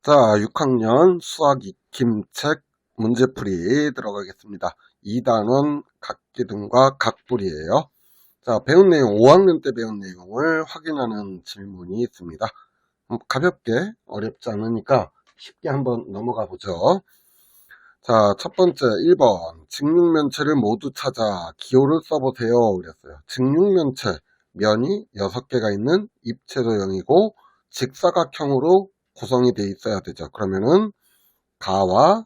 자, 6학년 수학 익힘책 문제풀이 들어가겠습니다. 2단원 각기둥과 각불이에요. 자, 배운 내용, 5학년 때 배운 내용을 확인하는 질문이 있습니다. 가볍게 어렵지 않으니까 쉽게 한번 넘어가 보죠. 자, 첫 번째 1번 직육면체를 모두 찾아 기호를 써보세요. 그랬어요. 직육면체, 면이 6개가 있는 입체도형이고 직사각형으로 구성이 되어 있어야 되죠. 그러면은 가와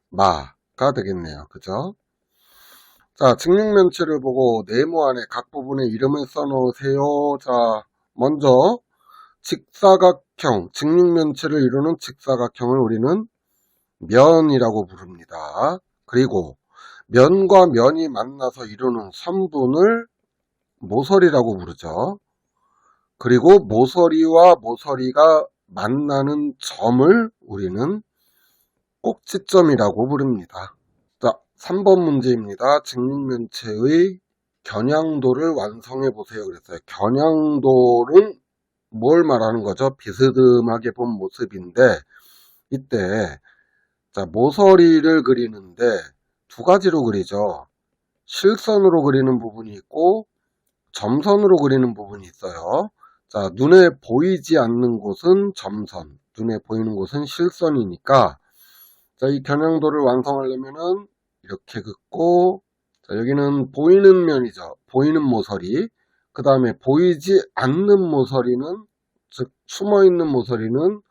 마가 되겠네요. 그죠? 자, 직육면체를 보고 네모 안에 각 부분에 이름을 써놓으세요. 자, 먼저 직사각형, 직육면체를 이루는 직사각형을 우리는 면이라고 부릅니다. 그리고 면과 면이 만나서 이루는 선분을 모서리라고 부르죠. 그리고 모서리와 모서리가 만나는 점을 우리는 꼭지점이라고 부릅니다. 자, 3번 문제입니다. 직육면체의 겨냥도를 완성해 보세요. 그랬어요. 겨냥도는 뭘 말하는 거죠? 비스듬하게 본 모습인데 이때 자, 모서리를 그리는데 두 가지로 그리죠. 실선으로 그리는 부분이 있고 점선으로 그리는 부분이 있어요. 자, 눈에 보이지 않는 곳은 점선, 눈에 보이는 곳은 실선이니까 자, 이 겨냥도를 완성하려면은 이렇게 긋고 자, 여기는 보이는 면이죠. 보이는 모서리. 그 다음에 보이지 않는 모서리는 즉 숨어있는 모서리는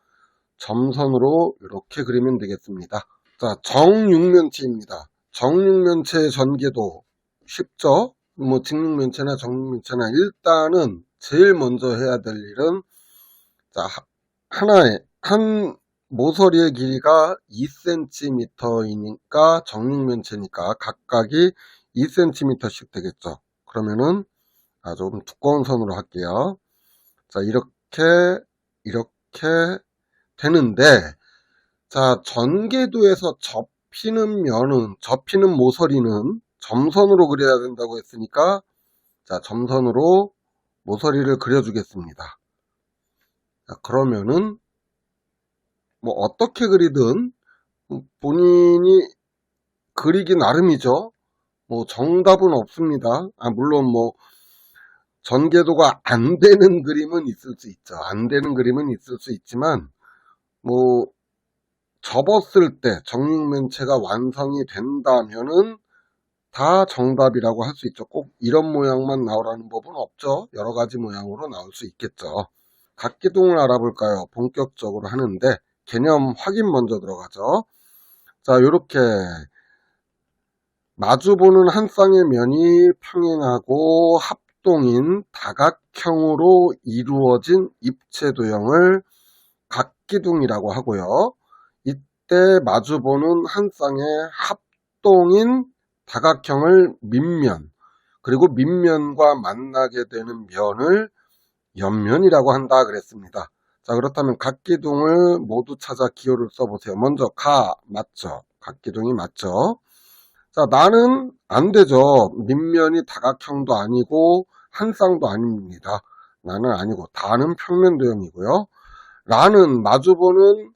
점선으로 이렇게 그리면 되겠습니다. 자, 정육면체입니다. 정육면체의 전개도 쉽죠? 뭐 직육면체나 정육면체나 일단은 제일 먼저 해야 될 일은 자, 한 모서리의 길이가 2cm이니까 정육면체니까 각각이 2cm씩 되겠죠. 그러면은 조금 두꺼운 선으로 할게요. 자, 이렇게 되는데 자, 전개도에서 접히는 모서리는 점선으로 그려야 된다고 했으니까 자, 점선으로 모서리를 그려주겠습니다. 자, 그러면은 뭐 어떻게 그리든 본인이 그리기 나름이죠. 뭐 정답은 없습니다. 물론 뭐 전개도가 안 되는 그림은 있을 수 있죠. 안 되는 그림은 있을 수 있지만 뭐 접었을 때 정육면체가 완성이 된다면은 다 정답이라고 할 수 있죠. 꼭 이런 모양만 나오라는 법은 없죠. 여러 가지 모양으로 나올 수 있겠죠. 각기둥을 알아볼까요? 본격적으로 하는데 개념 확인 먼저 들어가죠. 자, 이렇게 마주보는 한 쌍의 면이 평행하고 합동인 다각형으로 이루어진 입체도형을 각기둥이라고 하고요. 이때 마주보는 한 쌍의 합동인 다각형을 밑면, 그리고 밑면과 만나게 되는 면을 옆면이라고 한다 그랬습니다. 자, 그렇다면 각기둥을 모두 찾아 기호를 써보세요. 먼저 맞죠? 각기둥이 맞죠? 자, 나는 안 되죠. 밑면이 다각형도 아니고 한 쌍도 아닙니다. 나는 아니고 다는 평면도형이고요. 라는 마주보는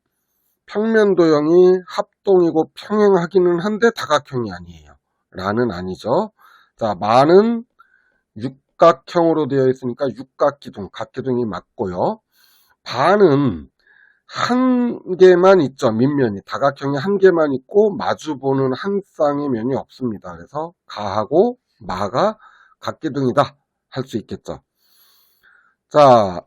평면도형이 합동이고 평행하기는 한데 다각형이 아니에요. 라는 아니죠. 자, 마는 육각형으로 되어 있으니까 육각기둥, 각기둥이 맞고요. 바는 한 개만 있죠. 밑면이 다각형이 한 개만 있고 마주보는 한 쌍의 면이 없습니다. 그래서 가하고 마가 각기둥이다 할 수 있겠죠. 자,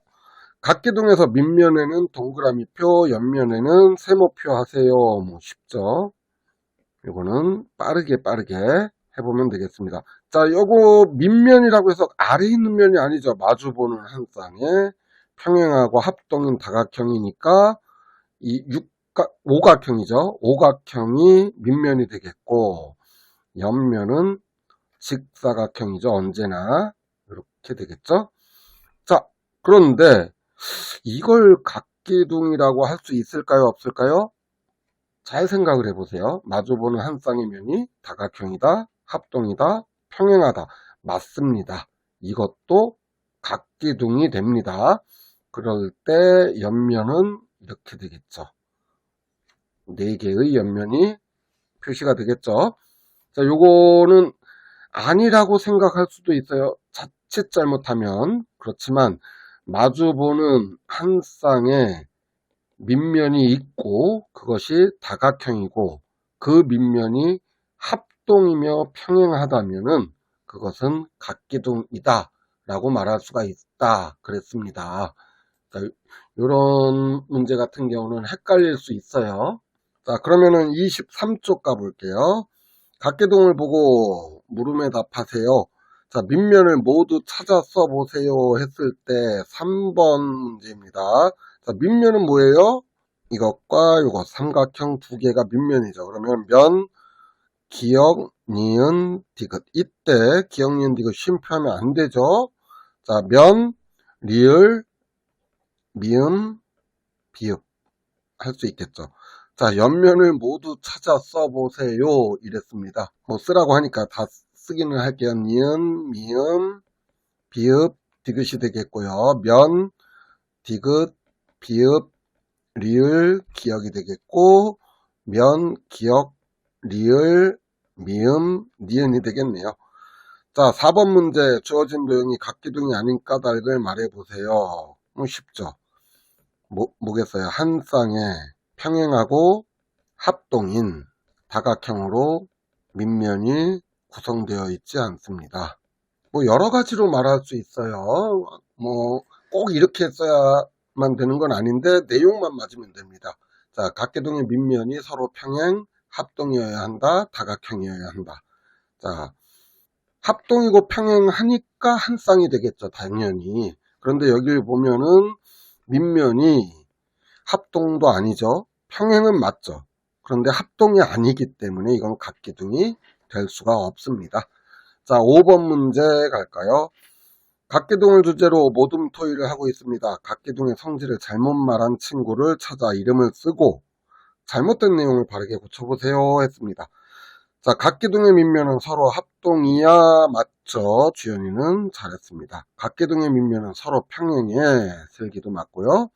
각기둥에서 밑면에는 동그라미표, 옆면에는 세모표 하세요. 뭐 쉽죠. 이거는 빠르게 해보면 되겠습니다. 자, 요거 밑면이라고 해서 아래 있는 면이 아니죠. 마주보는 한 쌍에 평행하고 합동인 다각형이니까 이 오각형이죠. 오각형이 밑면이 되겠고 옆면은 직사각형이죠. 언제나 이렇게 되겠죠. 자, 그런데 이걸 각기둥이라고 할 수 있을까요? 없을까요? 잘 생각을 해보세요. 마주보는 한 쌍의 면이 다각형이다, 합동이다, 평행하다. 맞습니다. 이것도 각기둥이 됩니다. 그럴 때 옆면은 이렇게 되겠죠. 4개의 옆면이 표시가 되겠죠. 자, 요거는 아니라고 생각할 수도 있어요. 자칫 잘못하면. 그렇지만 마주보는 한 쌍에 밑면이 있고 그것이 다각형이고 그 밑면이 합동이며 평행하다면은 그것은 각기둥이다 라고 말할 수가 있다 그랬습니다. 이런 문제 같은 경우는 헷갈릴 수 있어요. 자, 그러면은 23쪽 가볼게요. 각기둥을 보고 물음에 답하세요. 자, 밑면을 모두 찾아 써보세요 했을 때 3번 문제입니다. 자, 밑면은 뭐예요? 이것과 이것 삼각형 두 개가 밑면이죠. 그러면 면, 기역, 니은, 디귿. 이때 기역, 니은, 디귿 쉼표하면 안 되죠. 자, 면, 리을, 미음, 비읍 할 수 있겠죠. 자, 옆면을 모두 찾아 써보세요 이랬습니다. 뭐 쓰라고 하니까 다 쓰기는 할게요. 니은, 미음, 비읍, 디귿이 되겠고요. 면, 디귿, 비읍, 리을, 기역이 되겠고 면, 기역, 리을, 미음, 니은이 되겠네요. 자, 4번 문제 주어진 도형이 각기둥이 아닌 까닭을 말해보세요. 쉽죠. 뭐겠어요? 한 쌍에 평행하고 합동인 다각형으로 밑면이 구성되어 있지 않습니다. 뭐 여러 가지로 말할 수 있어요. 뭐 꼭 이렇게 써야만 되는 건 아닌데 내용만 맞으면 됩니다. 자, 각기둥의 밑면이 서로 평행, 합동이어야 한다, 다각형이어야 한다. 자, 합동이고 평행하니까 한 쌍이 되겠죠, 당연히. 그런데 여기 보면은 밑면이 합동도 아니죠. 평행은 맞죠. 그런데 합동이 아니기 때문에 이건 각기둥이 될 수가 없습니다. 자, 5번 문제 갈까요? 각기둥을 주제로 모둠토의를 하고 있습니다. 각기둥의 성질을 잘못 말한 친구를 찾아 이름을 쓰고 잘못된 내용을 바르게 고쳐보세요 했습니다. 자, 각기둥의 밑면은 서로 합동이야 맞죠? 주연이는 잘했습니다. 각기둥의 밑면은 서로 평행해 슬기도 맞고요.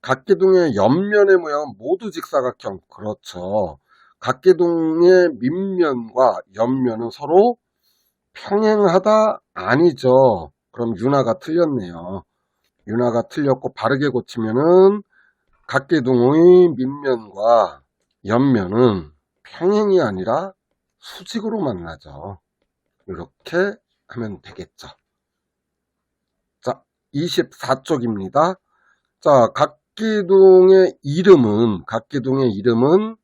각기둥의 옆면의 모양은 모두 직사각형. 그렇죠. 각기둥의 밑면과 옆면은 서로 평행하다? 아니죠. 그럼 윤하가 틀렸네요. 윤하가 틀렸고 바르게 고치면은 각기둥의 밑면과 옆면은 평행이 아니라 수직으로 만나죠. 이렇게 하면 되겠죠. 자, 24쪽입니다. 자, 각기둥의 이름은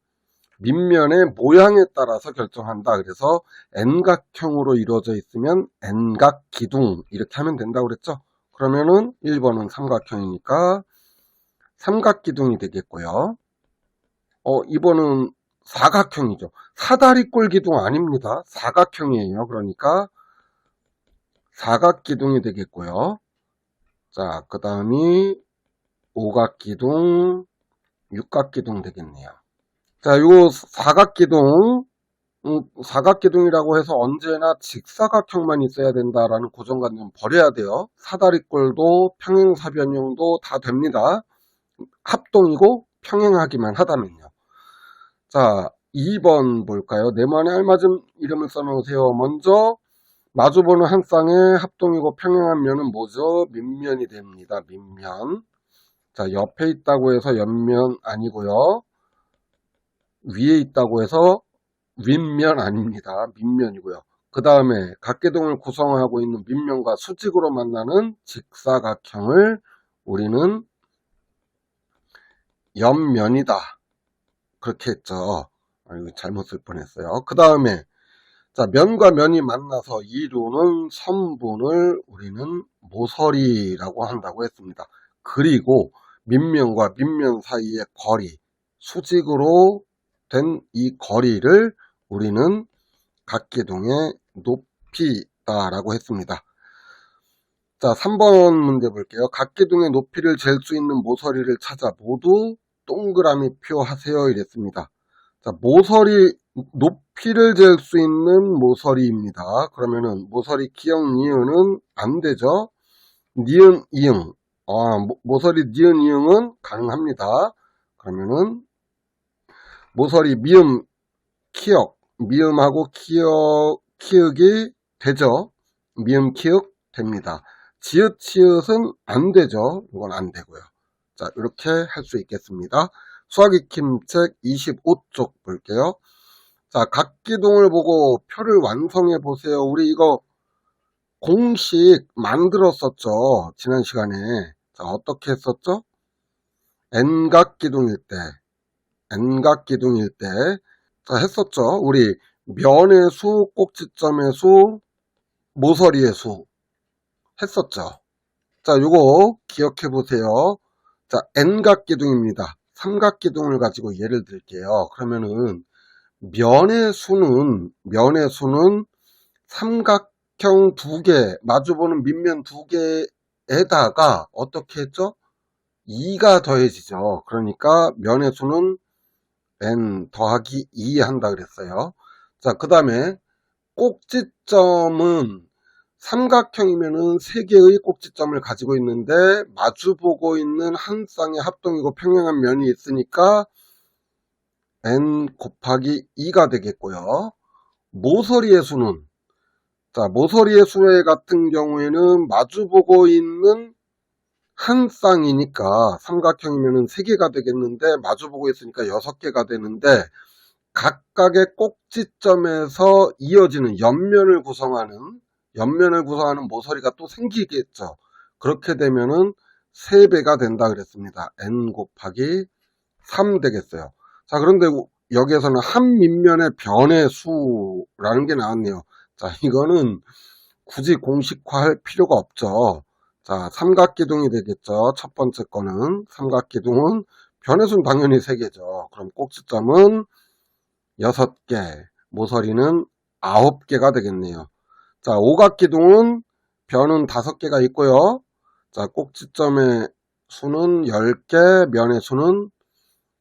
밑면의 모양에 따라서 결정한다. 그래서 N각형으로 이루어져 있으면 N각기둥 이렇게 하면 된다고 그랬죠. 그러면은 1번은 삼각형이니까 삼각기둥이 되겠고요. 2번은 사각형이죠. 사다리꼴 기둥 아닙니다. 사각형이에요. 그러니까 사각기둥이 되겠고요. 자, 그 다음이 오각기둥, 육각기둥 되겠네요. 자, 요 사각기둥이라고 해서 언제나 직사각형만 있어야 된다라는 고정관념 버려야 돼요. 사다리꼴도 평행사변형도 다 됩니다. 합동이고 평행하기만 하다면요. 자, 2번 볼까요? 네모안에 알맞은 이름을 써놓으세요. 먼저 마주보는 한 쌍의 합동이고 평행한 면은 뭐죠? 밑면이 됩니다. 밑면. 자, 옆에 있다고 해서 옆면 아니고요. 위에 있다고 해서 윗면 아닙니다. 밑면이고요. 그 다음에 각기둥을 구성하고 있는 밑면과 수직으로 만나는 직사각형을 우리는 옆면이다. 그렇게 했죠. 이거 잘못 쓸 뻔했어요. 그 다음에 자, 면과 면이 만나서 이루는 선분을 우리는 모서리라고 한다고 했습니다. 그리고 밑면과 밑면 사이의 거리, 수직으로 된 이 거리를 우리는 각기둥의 높이다라고 했습니다. 자, 3번 문제 볼게요. 각기둥의 높이를 잴 수 있는 모서리를 찾아 모두 동그라미 표하세요 이랬습니다. 자, 높이를 잴 수 있는 모서리입니다. 그러면은 모서리 기역 니은은 안 되죠. 니은 이응. 모서리 니은 이응은 가능합니다. 그러면은 모서리 미음, 키역, 미음하고 키읔이 되죠. 미음, 키읔 됩니다. 지읒, 치읓은 안 되죠. 이건 안 되고요. 자, 이렇게 할 수 있겠습니다. 수학익힘책 25쪽 볼게요. 자, 각기둥을 보고 표를 완성해 보세요. 우리 이거 공식 만들었었죠. 지난 시간에. 자, 어떻게 했었죠? n각기둥일 때, 자, 했었죠. 우리 면의 수, 꼭지점의 수, 모서리의 수 했었죠. 자, 요거 기억해 보세요. 자, n각기둥입니다. 삼각기둥을 가지고 예를 들게요. 그러면은 면의 수는 삼각형 두 개, 마주보는 밑면 두 개에다가 어떻게 했죠? 2가 더해지죠. 그러니까 면의 수는 n 더하기 2 한다 그랬어요. 자, 그 다음에 꼭지점은 삼각형이면은 3개의 꼭지점을 가지고 있는데 마주보고 있는 한 쌍의 합동이고 평행한 면이 있으니까 n 곱하기 2가 되겠고요. 모서리의 수는, 자, 모서리의 수 같은 경우에는 마주보고 있는 한 쌍이니까 삼각형이면은 3개가 되겠는데 마주보고 있으니까 6개가 되는데 각각의 꼭지점에서 이어지는 옆면을 구성하는 모서리가 또 생기겠죠. 그렇게 되면은 3배가 된다 그랬습니다. n 곱하기 3 되겠어요. 자, 그런데 여기에서는 한 밑면의 변의 수라는 게 나왔네요. 자, 이거는 굳이 공식화할 필요가 없죠. 자, 삼각기둥이 되겠죠. 첫 번째 거는 삼각기둥은 변의 수는 당연히 3개죠. 그럼 꼭지점은 6개, 모서리는 9개가 되겠네요. 자, 오각기둥은 변은 5개가 있고요. 자, 꼭지점의 수는 10개, 면의 수는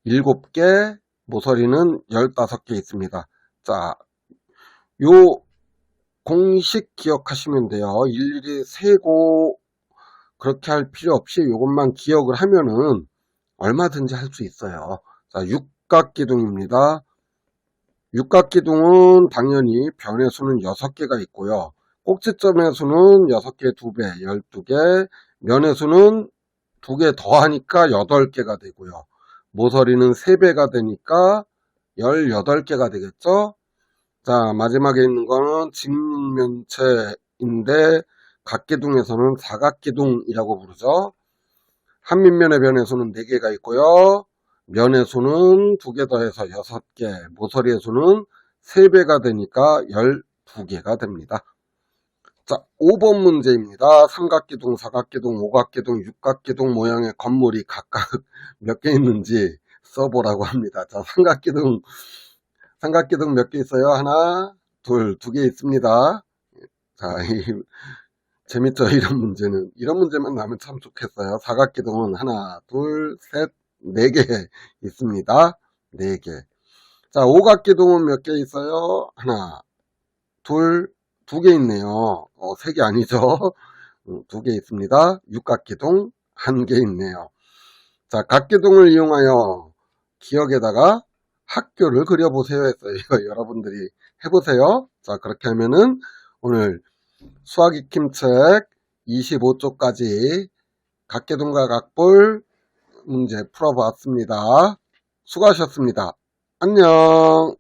7개, 모서리는 15개 있습니다. 자, 요 공식 기억하시면 돼요. 일일이 세고 그렇게 할 필요 없이 이것만 기억을 하면은 얼마든지 할 수 있어요. 자, 육각기둥입니다. 육각기둥은 당연히 변의 수는 6개가 있고요. 꼭지점의 수는 6개 2배, 12개, 면의 수는 2개 더하니까 8개가 되고요. 모서리는 3배가 되니까 18개가 되겠죠. 자, 마지막에 있는 거는 직면체인데 각기둥에서는 사각기둥이라고 부르죠. 한 밑면의 변의 수는 4개가 있고요. 면의 수는 2개 더해서 6개, 모서리의 수는 3배가 되니까 12개가 됩니다. 자, 5번 문제입니다. 삼각기둥, 사각기둥, 오각기둥, 육각기둥 모양의 건물이 각각 몇 개 있는지 써보라고 합니다. 자, 삼각기둥 몇 개 있어요? 하나, 둘, 2개 있습니다. 자, 재밌죠? 이런 문제만 나면 참 좋겠어요. 사각기둥은 하나, 둘, 셋, 4개 있습니다. 4개. 자, 오각기둥은 몇 개 있어요? 하나, 둘, 2개 있네요. 3개 아니죠? 2개 있습니다. 육각기둥 1개 있네요. 자, 각기둥을 이용하여 기억에다가 학교를 그려보세요 했어요. 여러분들이 해보세요. 자, 그렇게 하면은 오늘 수학익힘책 25쪽까지 각계동과 각볼 문제 풀어봤습니다. 수고하셨습니다. 안녕.